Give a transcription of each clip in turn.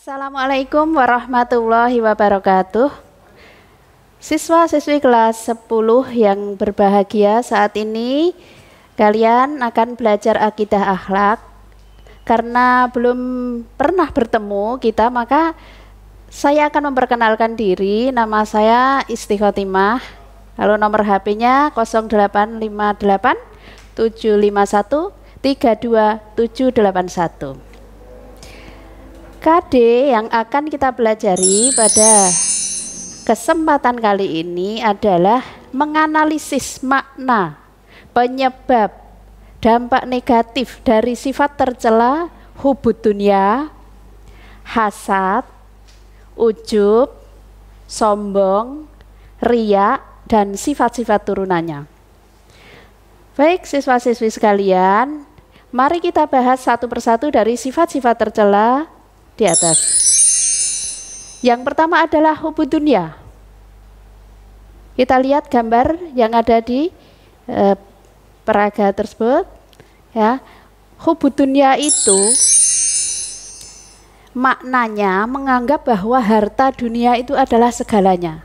Assalamualaikum warahmatullahi wabarakatuh. Siswa-siswi kelas 10 yang berbahagia, saat ini kalian akan belajar akidah akhlak. Karena belum pernah bertemu kita, maka saya akan memperkenalkan diri. Nama saya Isti Khotimah. Lalu nomor HP-nya 0858 751 32781. KD yang akan kita pelajari pada kesempatan kali ini adalah menganalisis makna, penyebab, dampak negatif dari sifat tercela hubud dunia, hasad, ujub, sombong, riya, dan sifat-sifat turunannya. Baik siswa-siswi sekalian, mari kita bahas satu persatu dari sifat-sifat tercela di atas. Yang pertama adalah hubud dunia. Kita lihat gambar yang ada di peraga tersebut, ya. Hubud dunia itu maknanya menganggap bahwa harta dunia itu adalah segalanya.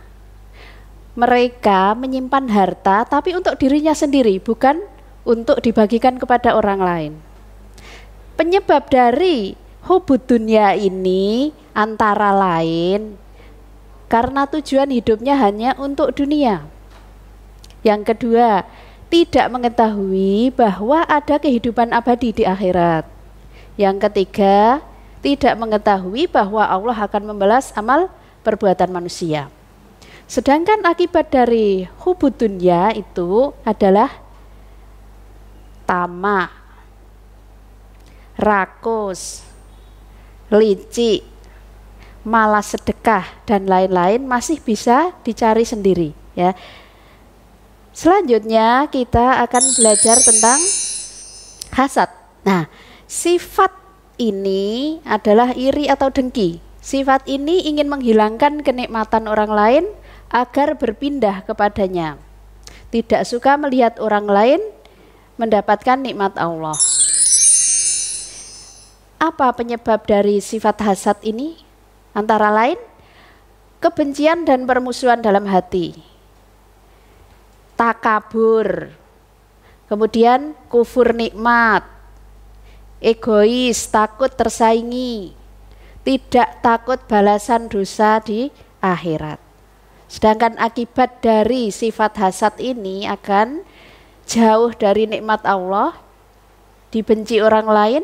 Mereka menyimpan harta tapi untuk dirinya sendiri, bukan untuk dibagikan kepada orang lain. Penyebab dari hubud dunia ini antara lain karena tujuan hidupnya hanya untuk dunia. Yang kedua, tidak mengetahui bahwa ada kehidupan abadi di akhirat. Yang ketiga, tidak mengetahui bahwa Allah akan membalas amal perbuatan manusia. Sedangkan akibat dari hubud dunia itu adalah tamak, rakus, licik, malas sedekah, dan lain-lain masih bisa dicari sendiri, ya. Selanjutnya kita akan belajar tentang hasad. Nah, sifat ini adalah iri atau dengki. Sifat ini ingin menghilangkan kenikmatan orang lain agar berpindah kepadanya. Tidak suka melihat orang lain mendapatkan nikmat Allah. Apa penyebab dari sifat hasad ini? Antara lain, kebencian dan permusuhan dalam hati, takabur, kemudian kufur nikmat, egois, takut tersaingi, tidak takut balasan dosa di akhirat. Sedangkan akibat dari sifat hasad ini akan jauh dari nikmat Allah, dibenci orang lain,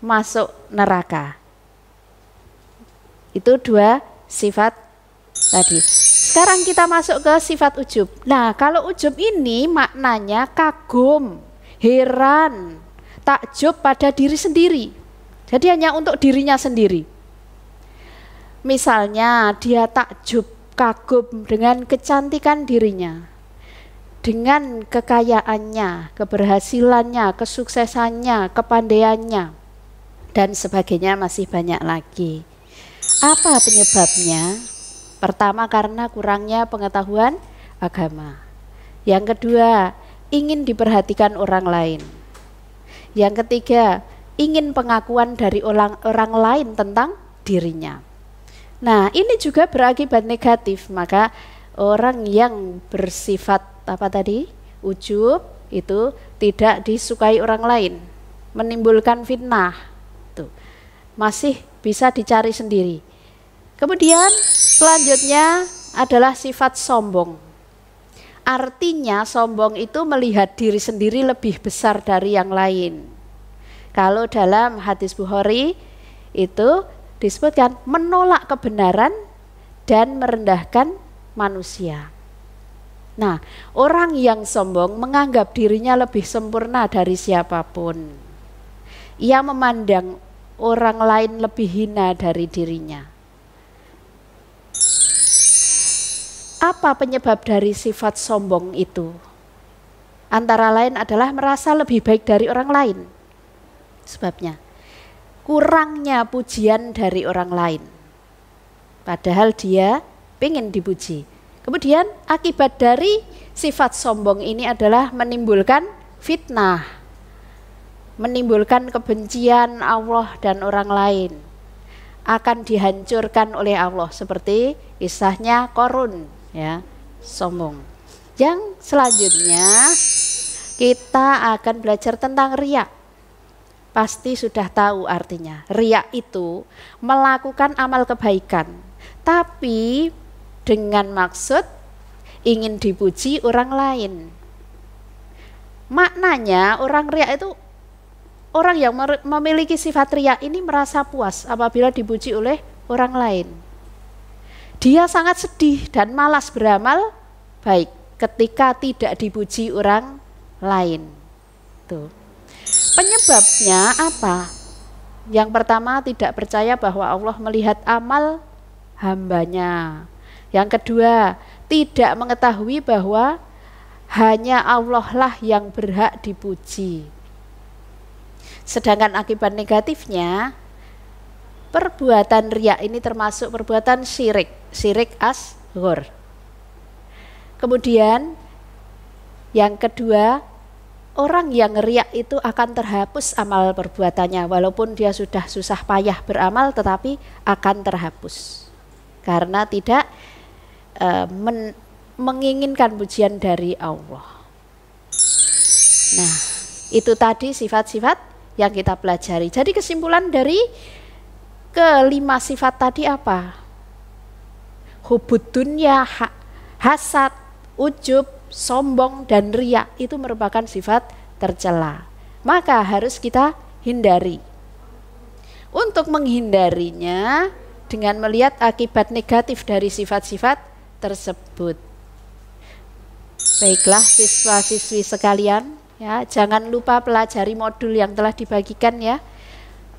masuk neraka. Itu dua sifat tadi. Sekarang kita masuk ke sifat ujub. Nah, kalau ujub ini maknanya kagum, heran, takjub pada diri sendiri. Jadi hanya untuk dirinya sendiri. Misalnya dia takjub, kagum dengan kecantikan dirinya, dengan kekayaannya, keberhasilannya, kesuksesannya, kepandaiannya, dan sebagainya, masih banyak lagi. Apa penyebabnya? Pertama, karena kurangnya pengetahuan agama. Yang kedua, ingin diperhatikan orang lain. Yang ketiga, ingin pengakuan dari orang lain tentang dirinya. Nah, ini juga berakibat negatif. Maka orang yang bersifat apa tadi? Ujub itu tidak disukai orang lain, menimbulkan fitnah. Tuh. Masih bisa dicari sendiri. Kemudian selanjutnya adalah sifat sombong. Artinya sombong itu melihat diri sendiri lebih besar dari yang lain. Kalau dalam hadis Bukhari itu disebutkan menolak kebenaran dan merendahkan manusia. Nah, orang yang sombong menganggap dirinya lebih sempurna dari siapapun. Ia memandang orang lain lebih hina dari dirinya. Apa penyebab dari sifat sombong itu? Antara lain adalah merasa lebih baik dari orang lain. Sebabnya kurangnya pujian dari orang lain, padahal dia ingin dipuji. Kemudian akibat dari sifat sombong ini adalah menimbulkan fitnah, menimbulkan kebencian Allah dan orang lain. akan dihancurkan oleh Allah, seperti kisahnya Qarun, ya, sombong. Yang selanjutnya kita akan belajar tentang riya. Pasti sudah tahu artinya. Riya itu melakukan amal kebaikan, tapi dengan maksud ingin dipuji orang lain. Maknanya orang riya itu orang yang memiliki sifat riya ini merasa puas apabila dipuji oleh orang lain. Dia sangat sedih dan malas beramal baik ketika tidak dipuji orang lain. Tuh. Penyebabnya apa? Yang pertama, tidak percaya bahwa Allah melihat amal hambanya. Yang kedua, tidak mengetahui bahwa hanya Allah lah yang berhak dipuji. Sedangkan akibat negatifnya, perbuatan riya ini termasuk perbuatan syirik asghar. Kemudian yang kedua, orang yang riya itu akan terhapus amal perbuatannya, walaupun dia sudah susah payah beramal, tetapi akan terhapus karena tidak menginginkan pujian dari Allah. Nah, itu tadi sifat-sifat yang kita pelajari. Jadi kesimpulan dari kelima sifat tadi apa? Hubud dunya, hasad, ujub, sombong, dan riya itu merupakan sifat tercela. Maka harus kita hindari. Untuk menghindarinya dengan melihat akibat negatif dari sifat-sifat tersebut. Baiklah siswa-siswi sekalian, ya, jangan lupa pelajari modul yang telah dibagikan ya.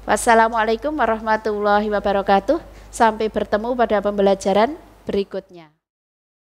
Wassalamualaikum warahmatullahi wabarakatuh. Sampai bertemu pada pembelajaran berikutnya.